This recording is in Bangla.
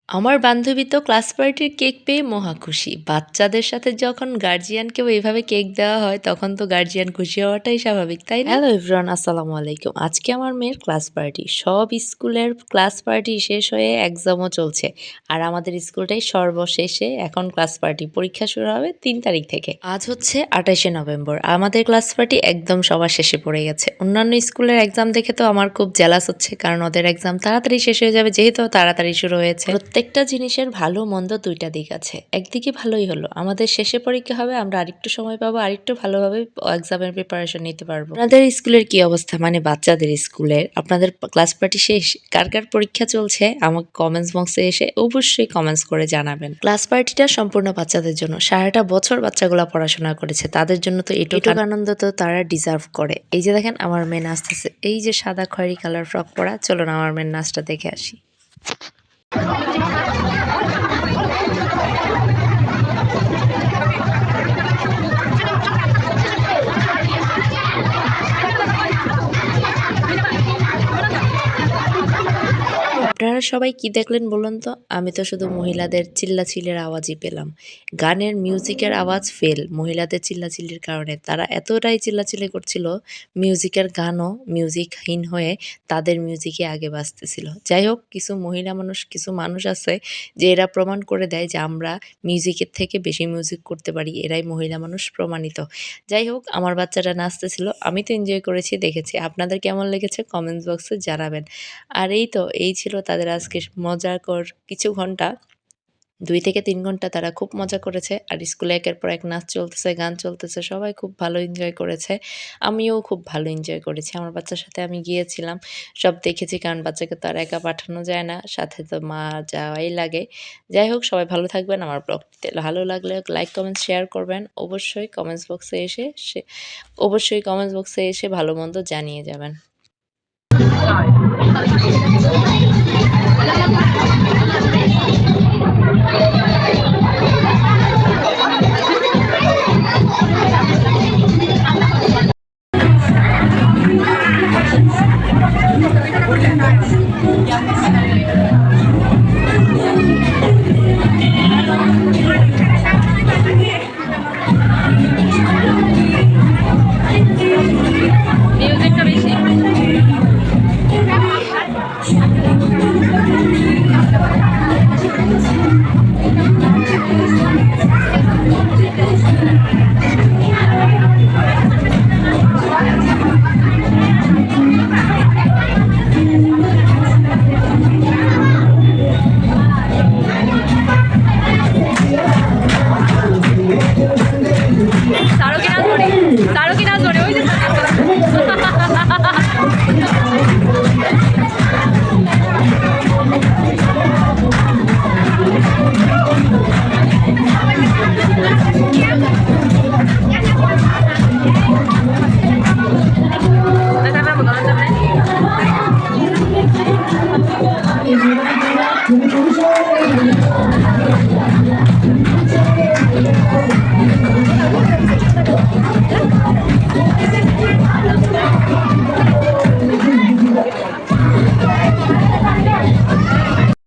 আমার বান্ধবী তো ক্লাস পার্টির কেক পেয়ে মহা খুশি। বাচ্চাদের সাথে যখন গার্ডিয়ানকেও এভাবে কেক দেওয়া হয়, তখন তো গার্ডিয়ান খুশি হওয়াটাই স্বাভাবিক, তাই না? হ্যালো এভরিওয়ান, আসসালামু আলাইকুম। আজকে আমার মেয়ের ক্লাস পার্টি। সব স্কুলের ক্লাস পার্টি শেষ হয়ে এক্সামও চলছে। আর আমাদের স্কুলটাই সর্বশেষে এখন ক্লাস পার্টি। পরীক্ষা শুরু হবে ৩ তারিখ থেকে। আজ হচ্ছে ২৮শে নভেম্বর। আমাদের ক্লাস পার্টি একদম সবার শেষে পড়ে গেছে। অন্যান্য স্কুলের এক্সাম দেখে তো আমার খুব জেলাস হচ্ছে, কারণ ওদের এক্সাম তাড়াতাড়ি শেষ হয়ে যাবে, যেহেতু তাড়াতাড়ি শুরু হয়েছে। প্রত্যেকটা জিনিসের ভালো মন্দ দুইটা দিক আছে। একদিকে ভালোই হলো, আমাদের শেষে পরীক্ষা হবে, আমরা আরেকটু সময় পাবো, আরেকটু ভালোভাবে এক্সামের প্রিপারেশন নিতে পারবো। আপনাদের স্কুলের কি অবস্থা, মানে বাচ্চাদের স্কুলের? আপনাদের ক্লাস পার্টি শেষ? কার কার পরীক্ষা চলছে আমাকে কমেন্টস বক্সে এসে অবশ্যই কমেন্টস করে জানাবেন। ক্লাস পার্টিটা সম্পূর্ণ বাচ্চাদের জন্য। সারাটা বছর বাচ্চাগুলা পড়াশোনা করেছে, তাদের জন্য তো এটুকু আনন্দ তো তারা ডিজার্ভ করে। এই যে দেখেন আমার মেয়ে নাচতেছে, এই যে সাদা খয়েরি কালার ফ্রক পরা। চলুন আমার মেয়ের নাচটা দেখে আসি। আপনারা সবাই কি দেখলেন বলুন তো? আমি তো শুধু মহিলাদের চিল্লাচিল্লির আওয়াজই পেলাম। গানের মিউজিকের আওয়াজ ফেল, মহিলাদের চিল্লাচিল্লির কারণে। তারা এতটাই চিল্লাচিল্লি করছিল, মিউজিকের গানও মিউজিকহীন হয়ে তাদের মিউজিকই আগে বাজতেছিল। যাই হোক, কিছু মানুষ আছে যে এরা প্রমাণ করে দেয় যে আমরা মিউজিকের থেকে বেশি মিউজিক করতে পারি। এরাই মহিলা মানুষ প্রমাণিত। যাই হোক, আমার বাচ্চাটা নাচতেছিল। আমি তো এনজয় করেছি, দেখেছি। আপনাদের কেমন লেগেছে কমেন্টস বক্সে জানাবেন। আর এই ছিল তাদের আজকে মজাকর কিছু ঘন্টা। ২ থেকে ৩ ঘন্টা তারা খুব মজা করেছে। আর স্কুলে একের পর এক নাচ চলতেছে, গান চলতেছে। সবাই খুব ভালো এনজয় করেছে। আমিও খুব ভালো এনজয় করেছি। আমার বাচ্চার সাথে আমি গিয়েছিলাম। সব দেখেছি, কারণ বাচ্চাকে তো আর একা পাঠানো যায় না। সাথে তো মা যাওয়াই লাগে। যাই হোক, সবাই ভালো থাকবেন। আমার ব্লগটিতে ভালো লাগলে লাইক, কমেন্ট, শেয়ার করবেন। অবশ্যই কমেন্টস বক্সে এসে ভালো মন্দ জানিয়ে যাবেন।